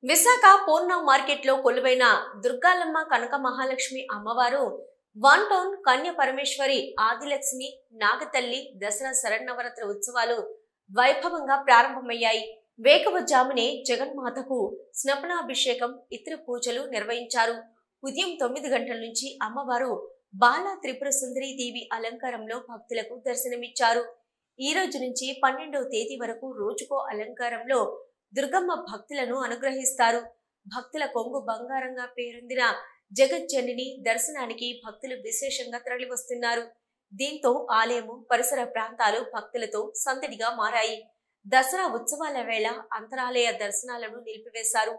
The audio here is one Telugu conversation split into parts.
విశాఖ పూర్ణ మార్కెట్లో కొలువైన దుర్గాలమ్మ కనక మహాలక్ష్మి అమ్మవారు వన్ టౌన్ కన్య పరమేశ్వరి ఆదిలక్ష్మి నాగతల్లి దసరా శరన్నవరాత్రి ఉత్సవాలు వైభవంగా ప్రారంభమయ్యాయి. వేకువజామునే జగన్మాతకు స్నపనాభిషేకం, ఇతర పూజలు నిర్వహించారు. ఉదయం 9 గంటల నుంచి అమ్మవారు బాలా త్రిపుర సుందరి దేవి అలంకారంలో భక్తులకు దర్శనమిచ్చారు. ఈ రోజు నుంచి 12వ తేదీ వరకు రోజుకో అలంకారంలో దుర్గమ్మ భక్తులను అనుగ్రహిస్తారు. భక్తుల కొంగు బంగారంగా పేరొందిన జగజ్జనని దర్శనానికి భక్తులు విశేషంగా తరలివస్తున్నారు. దీంతో ఆలయము పరిసర ప్రాంతాలు భక్తులతో సందడిగా మారాయి. దసరా ఉత్సవాల వేళ అంతరాలయ దర్శనాలను నిలిపివేశారు.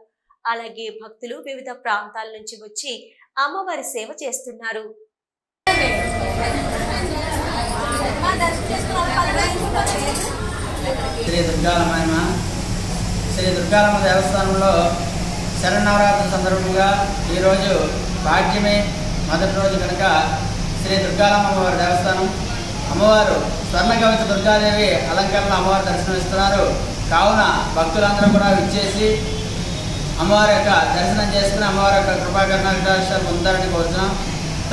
అలాగే భక్తులు వివిధ ప్రాంతాల నుంచి వచ్చి అమ్మవారి సేవ చేస్తున్నారు. శ్రీ దుర్గాలమ్మ దేవస్థానంలో శరన్నవరాత్రి సందర్భంగా ఈరోజు భాగ్యమే మొదటి రోజు కనుక శ్రీ దుర్గాలమ్మ అమ్మవారి దేవస్థానం అమ్మవారు స్వర్ణకవచ దుర్గాదేవి అలంకరణలో అమ్మవారు దర్శనమిస్తున్నారు. కావున భక్తులందరూ కూడా విచ్చేసి అమ్మవారి యొక్క దర్శనం చేసుకుని అమ్మవారి యొక్క కృపాకరణాలు పొందుతారని కోరుతున్నాం.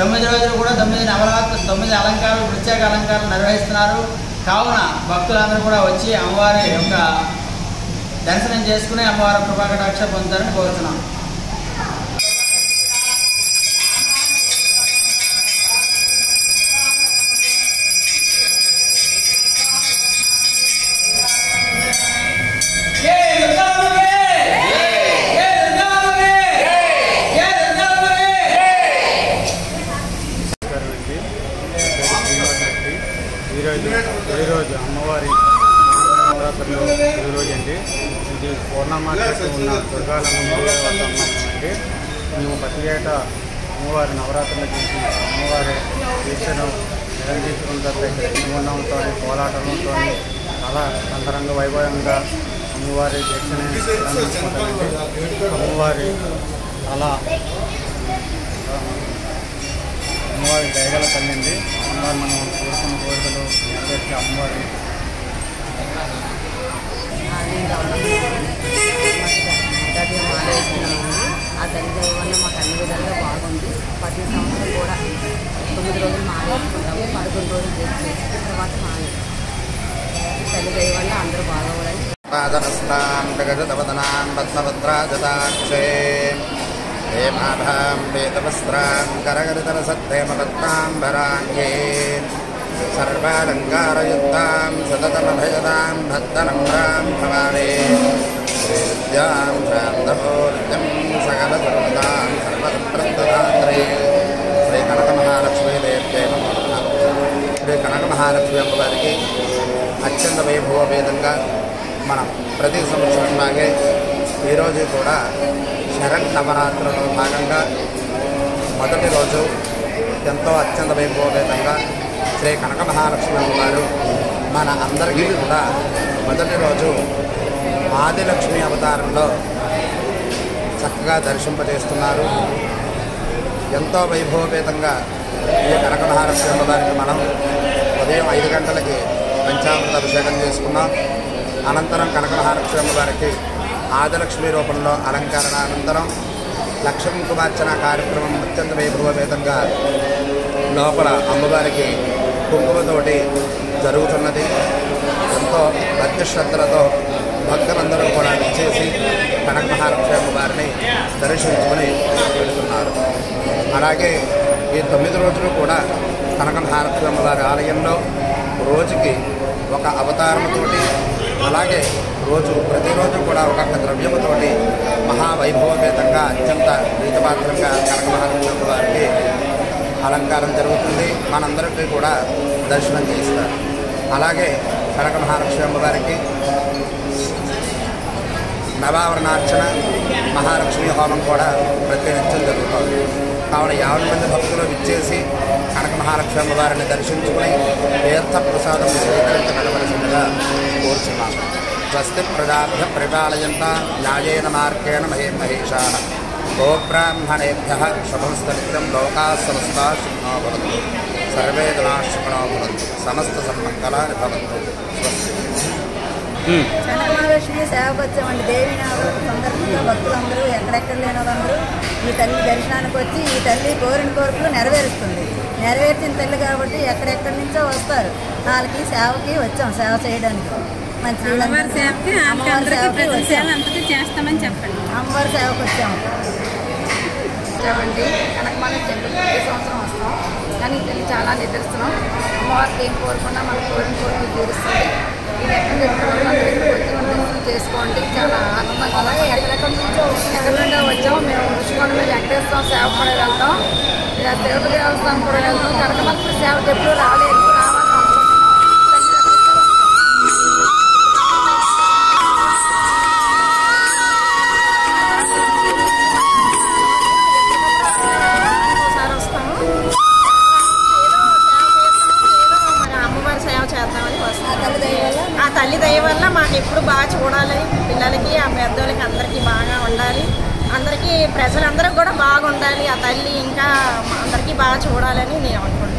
9 రోజులు కూడా 9 నవరాత్రులు 9 అలంకారాలు ప్రత్యేక అలంకారాలు నిర్వహిస్తున్నారు. కావున భక్తులందరూ కూడా వచ్చి అమ్మవారి యొక్క దర్శనం చేసుకుని అమ్మవారి కృపాకటాక్ష పొందుతారని కోరుతున్నాం. ఈరోజు అమ్మవారి నవరాత్రులు ఈరోజు అండి. ఇది పూర్ణమాసంలో ఉన్న దుర్గాలమ్మ అండి. మేము ప్రతి ఏటా అమ్మవారి నవరాత్రులు చేసి అమ్మవారి దీక్షను నిరందించుకుంటూ నిర్మూలంతో కోలాటంతో చాలా అంతరంగ వైభవంగా అమ్మవారి దీక్షని నిరందించుకుంటామండి. అమ్మవారి చాలా అమ్మవారి దయగల తల్లింది. అమ్మవారు మనం కోరుకున్న కోరికలు నెరవేర్చి అమ్మవారి ఆ తల్లి దయ వల్ల మాకు అన్ని విధాలుగా బాగుంది. ప్రతి సంవత్సరం కూడా 9 రోజులు మాలేసుకుంటాము. 11 రోజులు చేసిన తర్వాత తల్లి దయ వల్ల అందరూ బాగోవాలని సర్వాలంకారయుక్తాం సతతమభయదాం భక్తనమ్రాం భవామి శ్రీవిద్యాం శాంతమూర్తిం సకలసర్వదాం సర్వప్రదాత్రే శ్రీ కనక మహాలక్ష్మీదేవ్యై నమః. శ్రీ కనక మహాలక్ష్మి అమ్మవారికి అత్యంత వైభవపేతంగా మనం ప్రతి సంవత్సరం లాగే ఈరోజు కూడా శరన్నవరాత్రులలో భాగంగా మొదటి రోజు ఎంతో అత్యంత వైభవపేతంగా శ్రీ కనక మహాలక్ష్మి అమ్మవారు మన అందరికీ కూడా మొదటి రోజు ఆదిలక్ష్మి అవతారంలో చక్కగా దర్శింపజేస్తున్నారు. ఎంతో వైభవపేతంగా ఈ కనక మహాలక్ష్మి అమ్మవారికి మనం ఉదయం 5 గంటలకి పంచామృత అభిషేకం చేసుకున్నాం. అనంతరం కనక మహాలక్ష్మి అమ్మవారికి ఆదిలక్ష్మి రూపంలో అలంకరణ అనంతరం లక్ష్మీ కుమార్చన కార్యక్రమం అత్యంత వైభవపేతంగా లోపల అమ్మవారికి కుంకుమతోటి జరుగుతున్నది. ఎంతో భక్తి శ్రద్ధలతో భక్తులందరూ కూడా విచ్చేసి కనక మహాలక్ష్మి అమ్మవారిని దర్శించుకొని వెళుతున్నారు. అలాగే ఈ 9 రోజులు కూడా కనక మహాలక్ష్మి అమ్మవారి ఆలయంలో రోజుకి ఒక అవతారంతోటి అలాగే ప్రతిరోజు కూడా ఒక్కొక్క ద్రవ్యముతోటి మహావైభవపేతంగా అత్యంత ప్రీతిపాత్రంగా కనక మహాలక్ష్మి అమ్మవారికి అలంకారం జరుగుతుంది. మనందరికీ కూడా దర్శనం చేస్తారు. అలాగే కనక మహాలక్ష్మి అమ్మవారికి నవావరణార్చన మహాలక్ష్మి హోమం కూడా ప్రతినిత్యం జరుగుతుంది. కావున 50 మంది భక్తులు విచ్చేసి కనక మహాలక్ష్మి అమ్మవారిని దర్శించుకుని తీర్థ ప్రసాదం స్వీకరించగలవలసిందిగా కోరుచున్నాము. స్వస్తి ప్రజాభ్య పరిపాలయంత న్యాయేన మార్గేణ మహేమహేషాః గోబ్రాహ్మణేభ్యః శుభమస్తనిత్యం లోకాః సమస్తాః సుఖినో భవంతు సర్వే జనాః సుఖినో భవంతు సమస్త సన్మంగళాని భవంతు. స్వస్తి. మహాలక్ష్మి సేవకు వచ్చామండి. దేవి నవరాత్రి సందర్భంగా భక్తులందరూ ఎక్కడెక్కడ లేని వాళ్ళందరూ ఈ తల్లి దర్శనానికి వచ్చి ఈ తల్లి కోరిన కోరికలు నెరవేరుస్తుంది. నెరవేర్చిన తల్లి కాబట్టి ఎక్కడెక్కడి నుంచో వస్తారు. వాళ్ళకి సేవకి వచ్చాం, సేవ చేయడానికి. మంచి అమ్మవారి సేవకి చేస్తామని చెప్పండి. అమ్మవారి సేవకు వచ్చామండి. కనకమాల టెంపుల్ ప్రతి సంవత్సరం వస్తాం. కానీ తల్లి చాలా నిద్రిస్తున్నాం. అమ్మవారికి ఏం కోరుకున్నా మనకు కోరిన కోరికలు తీరుస్తుంది. ఇది ఎక్కడ దర్శనం చేసుకోండి. చాలా ఆనందంగా ఎక్కడెక్కడి నుంచో వచ్చాము. మేము ఋషికొండ మీద వెంకటేశ్వరం సేవ కూడా వెళ్తాం, ఇలా తిరుపతి దేవస్థానం కూడా వెళ్తాం. కనకమాల సేవకు ఎప్పుడు రాలేదు. ఆ తల్లి దయ వల్ల మాకు ఎప్పుడు బాగా చూడాలి, పిల్లలకి ఆ పెద్దోళ్ళకి అందరికీ బాగా ఉండాలి, అందరికీ ప్రజలందరికీ కూడా బాగుండాలి. ఆ తల్లి ఇంకా అందరికీ బాగా చూడాలని నేను అనుకుంటున్నాను.